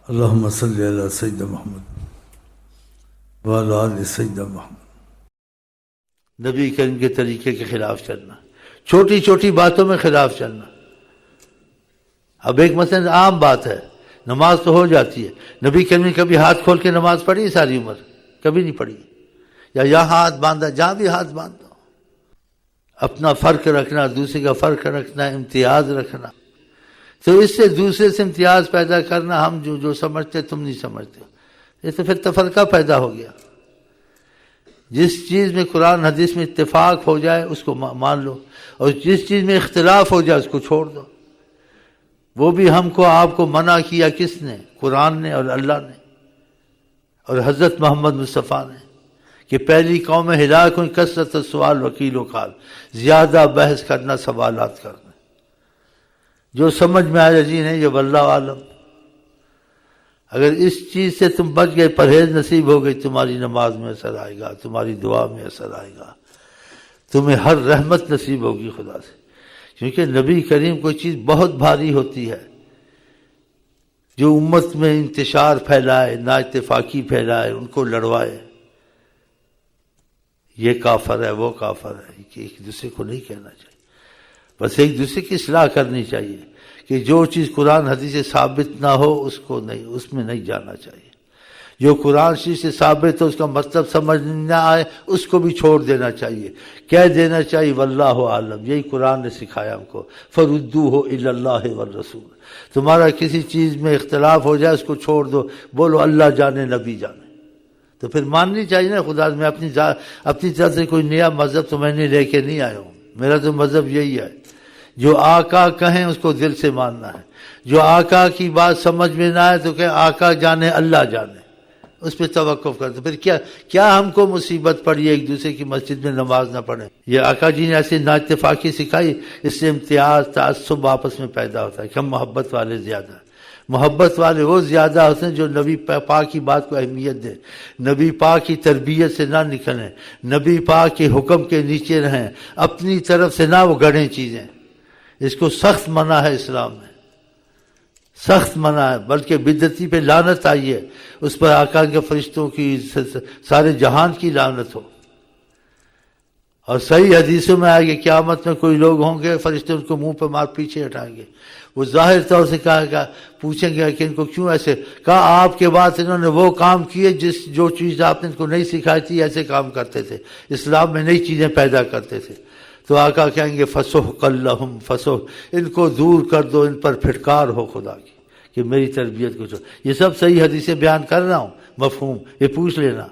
اللہم صلی علی سیدنا محمد وعلی آل سیدنا محمد۔ نبی کریم کے طریقے کے خلاف چلنا، چھوٹی چھوٹی باتوں میں خلاف چلنا۔ اب ایک مثلا عام بات ہے، نماز تو ہو جاتی ہے، نبی کریم نے کبھی ہاتھ کھول کے نماز پڑھی ساری عمر؟ کبھی نہیں پڑھی۔ یا یہاں ہاتھ باندھا، جہاں بھی ہاتھ باندھو، اپنا فرق رکھنا، دوسرے کا فرق رکھنا، امتیاز رکھنا، تو اس سے دوسرے سے امتیاز پیدا کرنا، ہم جو سمجھتے تم نہیں سمجھتے، یہ تو پھر تفرقہ پیدا ہو گیا۔ جس چیز میں قرآن حدیث میں اتفاق ہو جائے اس کو مان لو، اور جس چیز میں اختلاف ہو جائے اس کو چھوڑ دو۔ وہ بھی ہم کو آپ کو منع کیا کس نے؟ قرآن نے اور اللہ نے اور حضرت محمد مصطفیٰ نے، کہ پہلی قوم ہلاک ہوئی کثرت السؤال وقیل و قال، زیادہ بحث کرنا، سوالات کرنا۔ جو سمجھ میں آیا جی نہیں، یہ واللہ عالم۔ اگر اس چیز سے تم بچ گئے، پرہیز نصیب ہو گئی، تمہاری نماز میں اثر آئے گا، تمہاری دعا میں اثر آئے گا، تمہیں ہر رحمت نصیب ہوگی خدا سے۔ کیونکہ نبی کریم کوئی چیز بہت بھاری ہوتی ہے جو امت میں انتشار پھیلائے، نا اتفاقی پھیلائے، ان کو لڑوائے، یہ کافر ہے وہ کافر ہے، کہ ایک دوسرے کو نہیں کہنا چاہیے، بس ایک دوسرے کی اصلاح کرنی چاہیے کہ جو چیز قرآن حدیث سے ثابت نہ ہو اس کو نہیں، اس میں نہیں جانا چاہیے۔ جو قرآن شریف سے ثابت ہو، اس کا مطلب سمجھ نہ آئے، اس کو بھی چھوڑ دینا چاہیے، کہہ دینا چاہیے واللہ عالم۔ یہی قرآن نے سکھایا ہم کو، فردوہ الی اللہ والرسول۔ تمہارا کسی چیز میں اختلاف ہو جائے اس کو چھوڑ دو، بولو اللہ جانے نبی جانے، تو پھر ماننی چاہیے نا خدا۔ میں اپنی طرف سے کوئی نیا مذہب تو میں نے لے کے نہیں آیا ہوں، میرا تو مذہب یہی ہے، جو آقا کہیں اس کو دل سے ماننا ہے، جو آقا کی بات سمجھ میں نہ آئے تو کہ آقا جانے اللہ جانے، اس پہ توقف کرتے۔ پھر کیا ہم کو مصیبت پڑی ہے ایک دوسرے کی مسجد میں نماز نہ پڑھیں؟ یہ آقا جی نے ایسے نا اتفاقی سکھائی، اس سے امتیاز تعصب آپس میں پیدا ہوتا ہے کہ ہم محبت والے زیادہ۔ محبت والے وہ زیادہ ہوتے ہیں جو نبی پاک کی بات کو اہمیت دیں، نبی پاک کی تربیت سے نہ نکلیں، نبی پاک کے حکم کے نیچے رہیں، اپنی طرف سے نہ وہ گڑھیں چیزیں۔ اس کو سخت منع ہے اسلام میں، سخت منع ہے، بلکہ بدعتی پہ لعنت آئی ہے، اس پر آقا کے فرشتوں کی، سارے جہان کی لعنت ہو۔ اور صحیح حدیثوں میں آئے گی قیامت میں کوئی لوگ ہوں گے، فرشتے ان کو منہ پہ مار پیچھے ہٹائیں گے، وہ ظاہر طور سے کہا پوچھیں گے کہ ان کو کیوں ایسے کہا؟ آپ کے بعد انہوں نے وہ کام کیے جو چیز آپ نے ان کو نہیں سکھائی تھی، ایسے کام کرتے تھے، اسلام میں نئی چیزیں پیدا کرتے تھے۔ تو آقا کہیں گے فسحق لہم، فسحق، ان کو دور کر دو، ان پر پھٹکار ہو خدا کی کہ میری تربیت کو چھوڑ۔ یہ سب صحیح حدیثیں بیان کر رہا ہوں، مفہوم یہ پوچھ لینا۔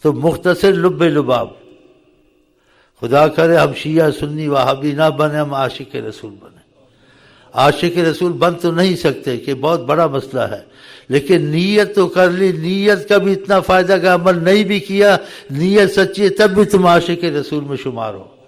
تو مختصر لب لباب، خدا کرے ہم شیعہ سنی وہابی نہ بنے، ہم عاشق رسول بنے۔ عاشق رسول بن تو نہیں سکتے کہ بہت بڑا مسئلہ ہے، لیکن نیت تو کر لی، نیت کا بھی اتنا فائدہ کہ عمل نہیں بھی کیا، نیت سچی ہے تب بھی تم عاشق رسول میں شمار ہو۔